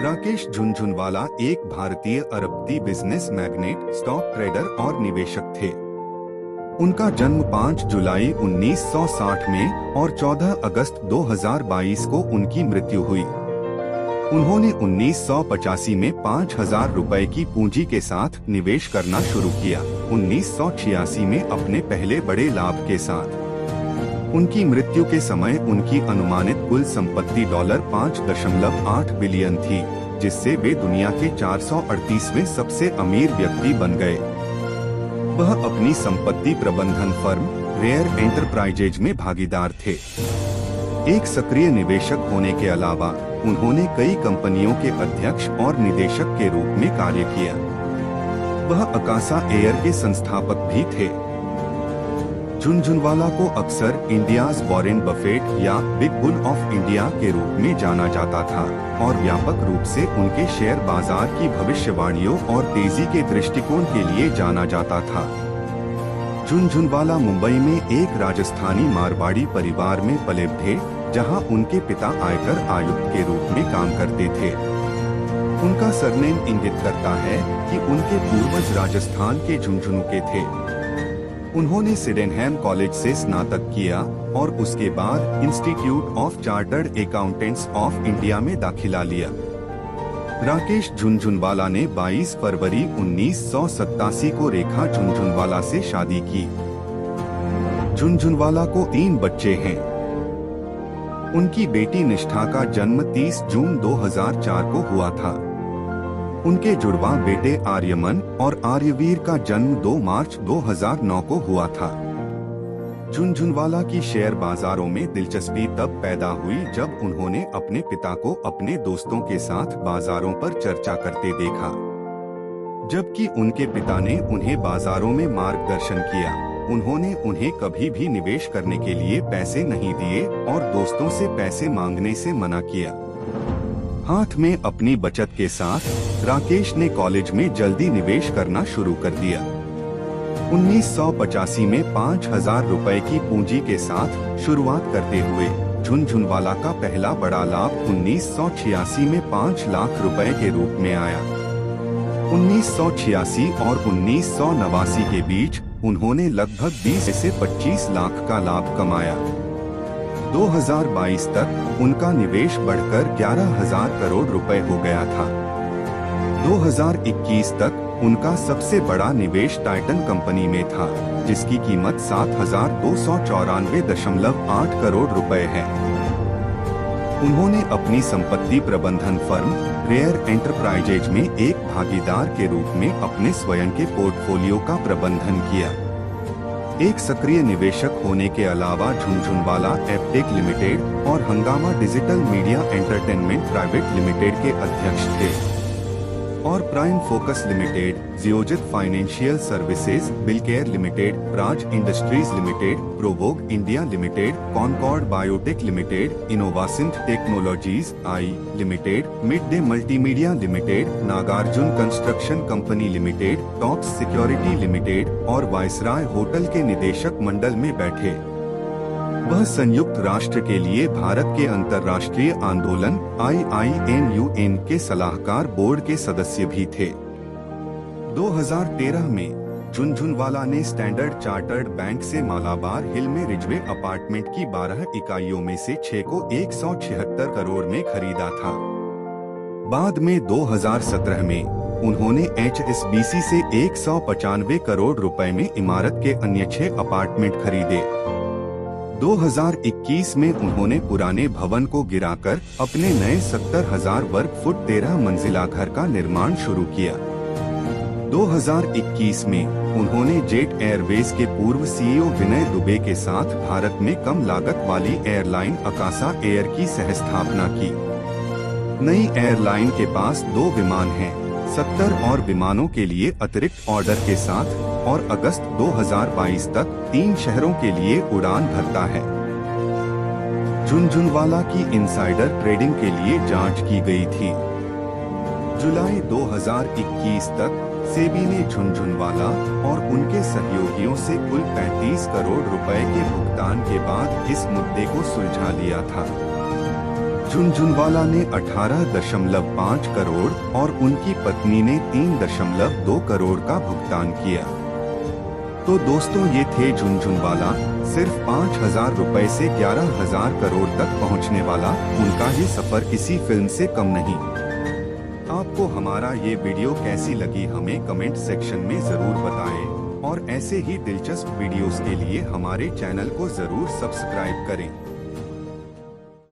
राकेश झुनझुनवाला एक भारतीय अरबपति बिजनेस मैग्नेट, स्टॉक ट्रेडर और निवेशक थे। उनका जन्म 5 जुलाई 1960 में और 14 अगस्त 2022 को उनकी मृत्यु हुई। उन्होंने 1985 में 5,000 रुपए की पूंजी के साथ निवेश करना शुरू किया, 1986 में अपने पहले बड़े लाभ के साथ। उनकी मृत्यु के समय उनकी अनुमानित कुल संपत्ति $5.8 बिलियन थी, जिससे वे दुनिया के 438वें सबसे अमीर व्यक्ति बन गए। वह अपनी संपत्ति प्रबंधन फर्म रेयर एंटरप्राइजेज में भागीदार थे। एक सक्रिय निवेशक होने के अलावा उन्होंने कई कंपनियों के अध्यक्ष और निदेशक के रूप में कार्य किया। वह अकासा एयर के संस्थापक भी थे। झुनझुनवाला को अक्सर इंडियाज वॉरेन बफेट या बिग बुल ऑफ इंडिया के रूप में जाना जाता था और व्यापक रूप से उनके शेयर बाजार की भविष्यवाणियों और तेजी के दृष्टिकोण के लिए जाना जाता था। झुनझुनवाला मुंबई में एक राजस्थानी मारवाड़ी परिवार में पले थे, जहां उनके पिता आयकर आयुक्त के रूप में काम करते थे। उनका सरनेम इंगित करता है कि उनके पूर्वज राजस्थान के झुंझुनू के थे। उन्होंने सिडेनहैम कॉलेज से स्नातक किया और उसके बाद institute of chartered accountants of India में दाखिला लिया। राकेश झुनझुनवाला ने 22 फरवरी 1987 को रेखा झुनझुनवाला से शादी की। झुनझुनवाला को 3 बच्चे हैं। उनकी बेटी निष्ठा का जन्म 30 जून 2004 को हुआ था। उनके जुड़वा बेटे आर्यमन और आर्यवीर का जन्म 2 मार्च 2009 को हुआ था। झुनझुनवाला की शेयर बाजारों में दिलचस्पी तब पैदा हुई जब उन्होंने अपने पिता को अपने दोस्तों के साथ बाजारों पर चर्चा करते देखा, जबकि उनके पिता ने उन्हें बाजारों में मार्गदर्शन किया। उन्होंने उन्हें कभी भी निवेश करने के लिए पैसे नहीं दिए और दोस्तों से पैसे मांगने से मना किया। हाथ में अपनी बचत के साथ राकेश ने कॉलेज में जल्दी निवेश करना शुरू कर दिया। 1985 में 5,000 रुपए की पूंजी के साथ शुरुआत करते हुए झुनझुनवाला का पहला बड़ा लाभ 1986 में 5 लाख रुपए के रूप में आया। 1986 और 1989 के बीच उन्होंने लगभग 20 से 25 लाख का लाभ कमाया। 2022 तक उनका निवेश बढ़कर 11,000 करोड़ रुपए हो गया था। 2021 तक उनका सबसे बड़ा निवेश टाइटन कंपनी में था, जिसकी कीमत 7,294.8 करोड़ रुपए है। उन्होंने अपनी संपत्ति प्रबंधन फर्म रेयर एंटरप्राइजेज में एक भागीदार के रूप में अपने स्वयं के पोर्टफोलियो का प्रबंधन किया। एक सक्रिय निवेशक होने के अलावा झुनझुनवाला एपटेक लिमिटेड और Hungama Digital Media Entertainment Private Limited के अध्यक्ष थे और Prime Focus Limited, Geojit Financial Services, Bilcare Limited, Praj Industries Limited, Provogue India Limited, Concord Biotech Limited, Innovasynth Technologies I Limited, Mid Day Multimedia Limited, Nagarjuna Construction Company Limited, Tops Security Limited और Viceroy Hotel के निदेशक मंडल में बैठे। वह संयुक्त राष्ट्र के लिए भारत के अंतर्राष्ट्रीय आंदोलन IINUN के सलाहकार बोर्ड के सदस्य भी थे। 2013 में झुनझुनवाला ने स्टैंडर्ड चार्टर्ड बैंक से मालाबार हिल में रिजवे अपार्टमेंट की 12 इकाइयों में से 6 को 176 करोड़ में खरीदा था। बाद में 2017 में उन्होंने HSBC से 195 करोड़ रुपए में इमारत के अन्य 6 अपार्टमेंट खरीदे। 2021 में उन्होंने पुराने भवन को गिराकर अपने नए 70,000 वर्ग फुट 13 मंजिला घर का निर्माण शुरू किया। 2021 में उन्होंने जेट एयरवेज के पूर्व CEO विनय दुबे के साथ भारत में कम लागत वाली एयरलाइन अकासा एयर की सहस्थापना की। नई एयरलाइन के पास 2 विमान हैं, 70 और विमानों के लिए अतिरिक्त ऑर्डर के साथ, और अगस्त 2022 तक 3 शहरों के लिए उड़ान भरता है। झुनझुनवाला की इनसाइडर ट्रेडिंग के लिए जांच की गई थी। जुलाई 2021 तक सेबी ने झुनझुनवाला और उनके सहयोगियों से कुल 35 करोड़ रुपए के भुगतान के बाद इस मुद्दे को सुलझा लिया था। झुनझुनवाला ने 18.5 करोड़ और उनकी पत्नी ने 3.2 करोड़ का भुगतान किया। तो दोस्तों, ये थे झुनझुनवाला, सिर्फ 5,000 रुपए से 11,000 करोड़ तक पहुंचने वाला उनका ये सफर किसी फिल्म से कम नहीं। आपको हमारा ये वीडियो कैसी लगी हमें कमेंट सेक्शन में जरूर बताएं और ऐसे ही दिलचस्प वीडियोस के लिए हमारे चैनल को जरूर सब्सक्राइब करें।